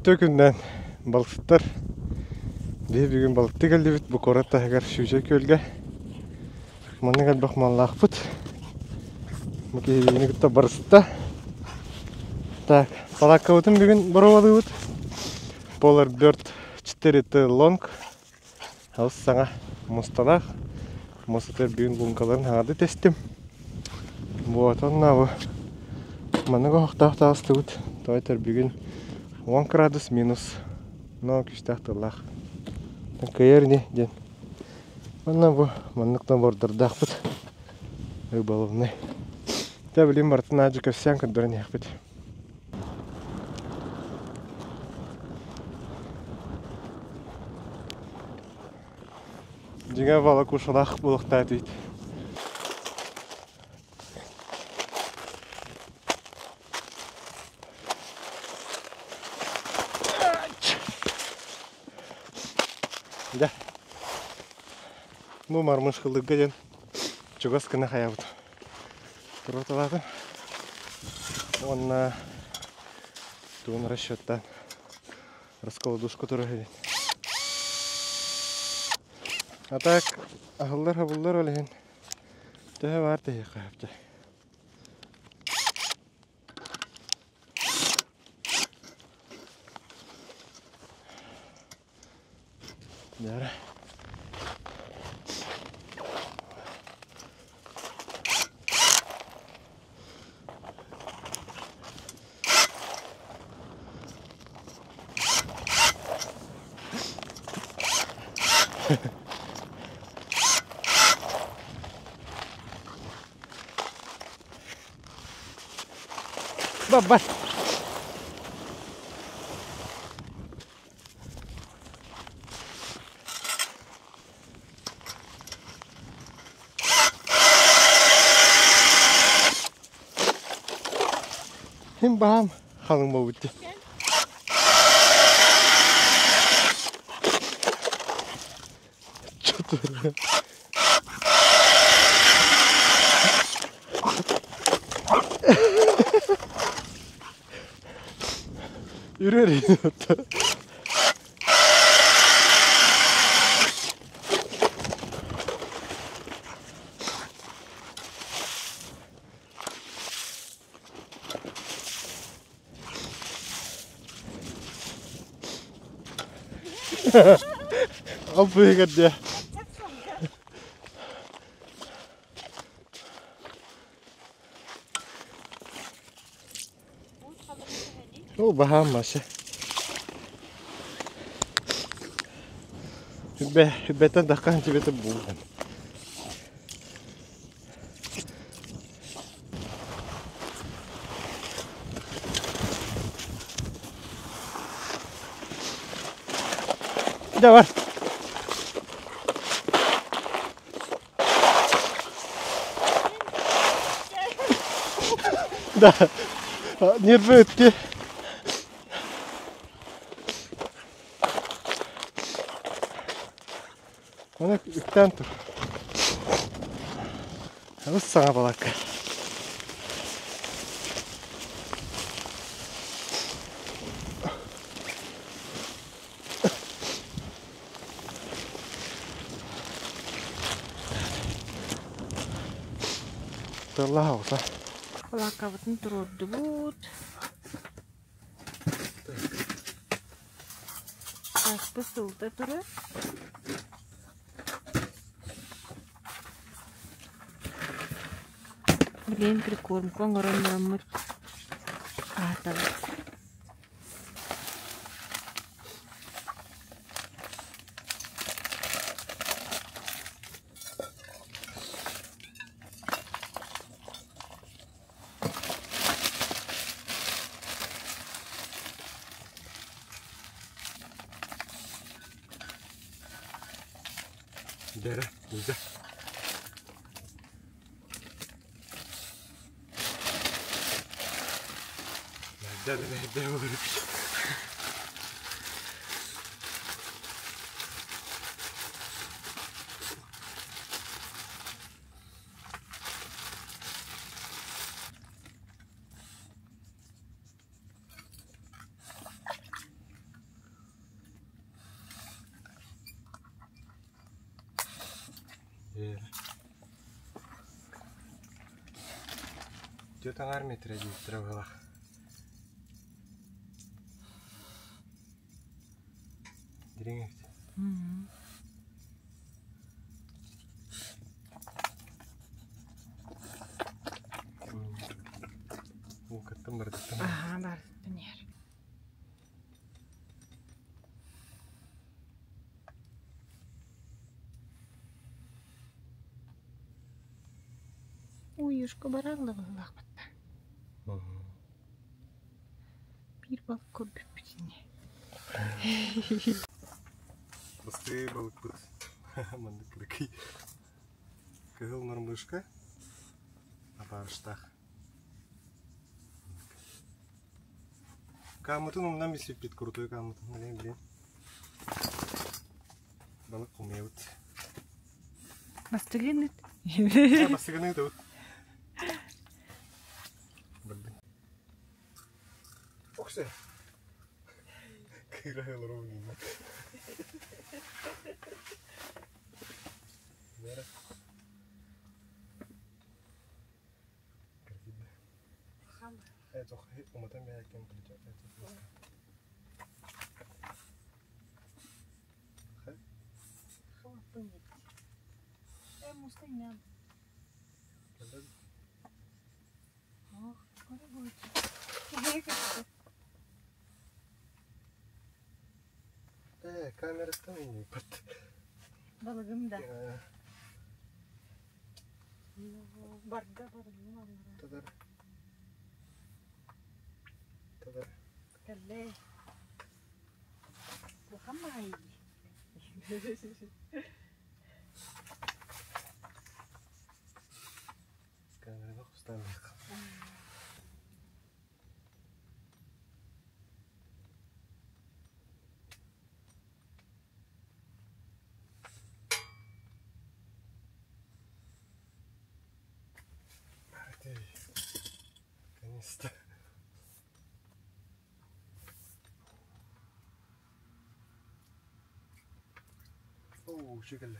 Tökünden balıklar bir gün balıkta geldi bit bu korata heger şuje kölge. Mana gel bak malakpıt. Maki yeni gitti barısta. Так, palakavutun bir gün borovalı bit. Polar bird 4 long. Haus sana mustalak. Mustar bir gün bunkaların hadi testim. Вот он на Манага хохтахтаасты бит. Тойтер бүгүн 10 градус минус. Но киштахталах. Каерни ден. Манна бу манныктан бордырдах бит. Рыболовный. Та билим бартына ажыка всян кыдырын яхбит. Дига бала кушалах булыкта дейт. Да. Ну, мармыш кылдык гаден. Чугас кына хаябыт. Туроталады. Он тун расчеттан. Расколдушку турагы. А так, ахылдар олеген. Тәһә бар тәһә капты. Яра. Baba. Hem baham halın bavutti. Çok doğru. Yürüyerek hatta. Apa yang dia? Oh, baham masih. Betan dah kan coba tebukan. Jawab. Dah. Nervös ki. Mana ükten tur. Harus sana balak. Telah olsa. Balakavutun tururdu bud. Aspı sılda turur. Блин, прикормку, огромный атом. Дера, нельзя. Да, говорит. Tötаңар метре дейттірі ғылақ. Дерің әкті. Бұл кіттім бардықтым. Аха, бардықтым ер. Уюшка барарлы ғылақ бітті. Bir balık көрбіп бітіне. Быстрее балық бұд. Маңды кірекей. Кығыл нұрмышқа. Апарыштақ. Камытын умнан бесіп бет крутой камытын. Білейін. Балық құмай өт. Бастығын өт. Бастығын өт өт. Білдің. Оқсы. Кырағылыр оңын. Нері? Кіргейді. Әйт оқы, ұмытан бәй әкен күлді. Қай? Қылаппын еді. Мұстайын әм. Кәлді? Ох, көрі бұйты. Камерастан үйіне пат. Балығым да. Барда барығым алыра. Тадар. Тадар. Кәлі. Бұқам мағай. Камераны құстан бейқам. Конечно. Оу, шекелі.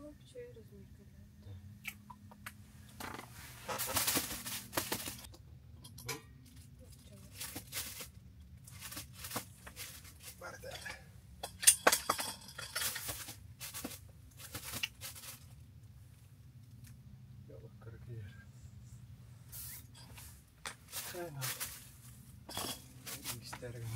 Общий размер когда. Барда. Ялық кіргейер. Қайна. Егістәрігім.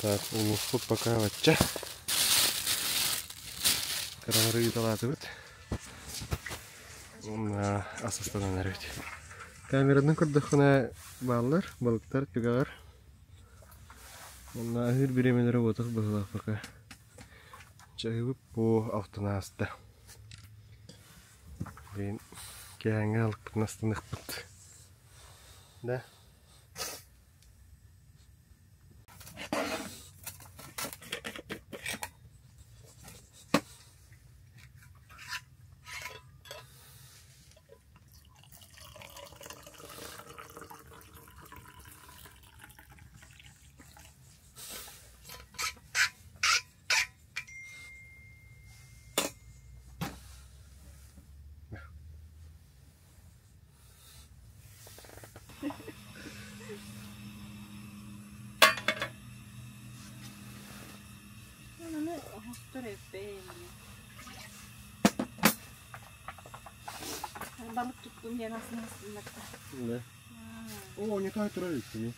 Так, умуспут пока вача. Каравары талатывают. Асыстан әрет. Камераның көрдіқына балылар, балықтар, пегалар. Онна әхір беремелері отық бұғылақ пока. Чағыбып по автонасты. Бейін кәңі алып бұтын астынық бұт. Да? Balık tuttum diye nasıl bak. Ne? Oo, ne kadar duruyor ki?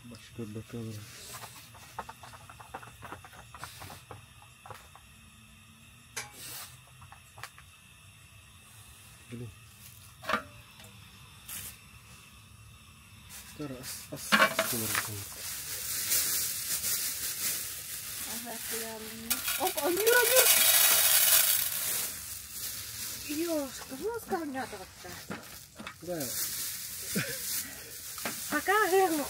Baş. Good bakalım. Gelin. Dur as kıvırdım. Evet yavrum. Hop alıyor. Yok, kızımız kalmıyor da. Да. Пока верно.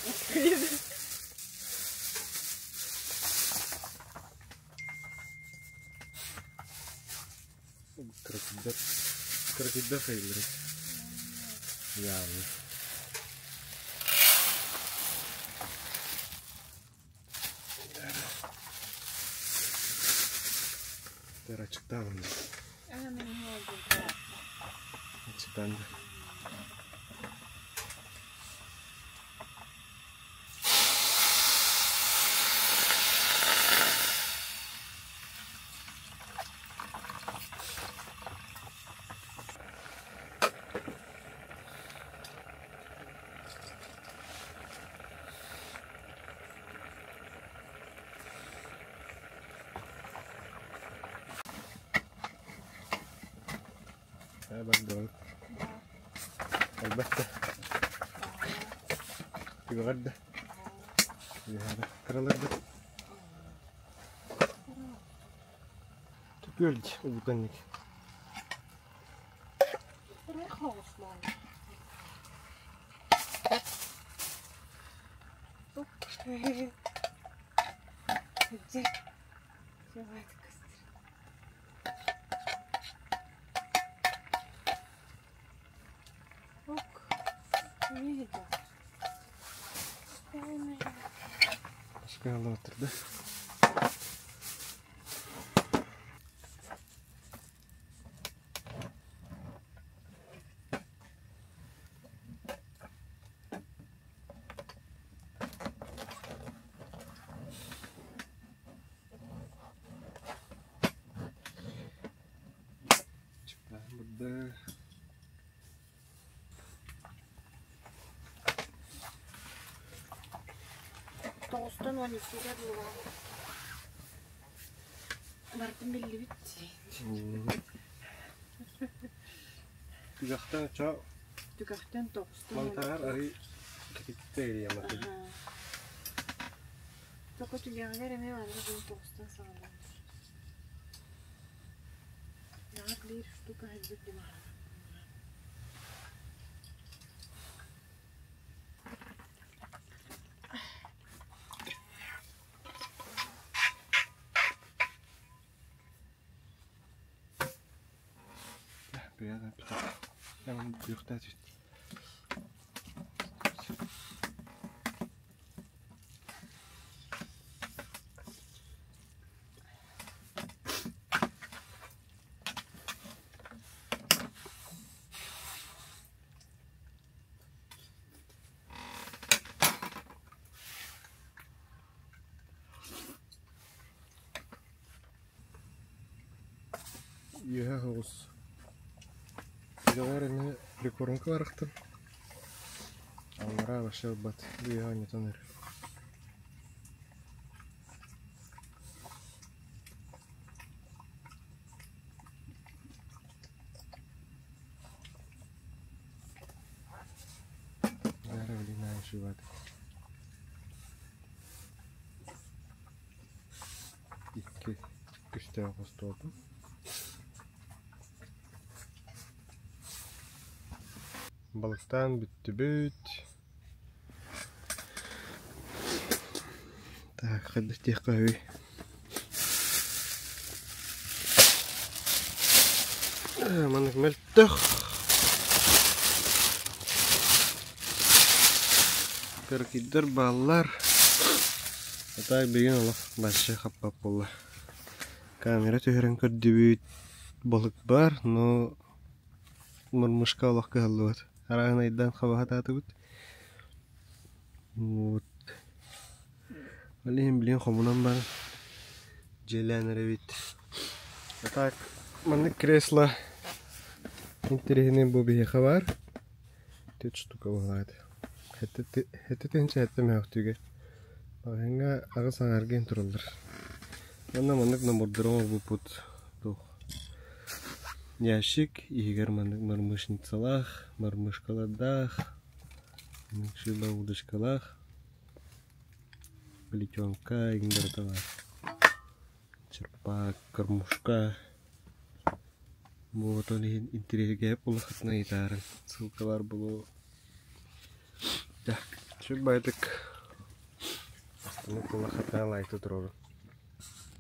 Крокидда sayılır. Yani. Açıktan mı? Açıktan da. Bak doğru. Elbette. Yukarıda. Yukarıda. Karalarda. Tutuyoruz ubutanlık. Başka yolda oturdu. Burada. Тоостон онисиге булган. Бардым белли битти. Tüzaktan çağ. Tükahten тоостон. Mantar arı kitikleri yamatı. Toko tügahlar eme vardı bu тоостон sağlam. Yaak bir штука hazırdım ara. Biraz bir tane. Hemen büyükte açtı. Ya havuz. Говорили, прикормка варахтан. Амара вообще бат. Я не тонер. Говорили на еще бат. İki üstte Ağustos oldu. Balıktan bitti büt. Так, خدت قهوة. ما نكمل التخ. Kırkıdır ballar. Hatta bir gün Allah başka kapap oldu. Kamera tüyren kördü büt balık var. No murmuşka Allah kaldı. Arağına iddan kabahat atıbıt. Вот. Валим блин хомунан бар. Желен ревит. Так, маны кресло. Интересный бобиха бар. Тут штука бывает. Это тенче это мягкое. Аңа ағы саңарген тұрылыр. Ана мандық намордырың бұпыт. Ящик, игер мандық мармышницалах, мармышкаладах, шила удочкалах, плетенка, ингерталах. Черпак, кормушка. Вот он интерьер полохотна гитара. Ссылкалар было. Так, чуть байтик. Стану полохотна лайк тут ровно.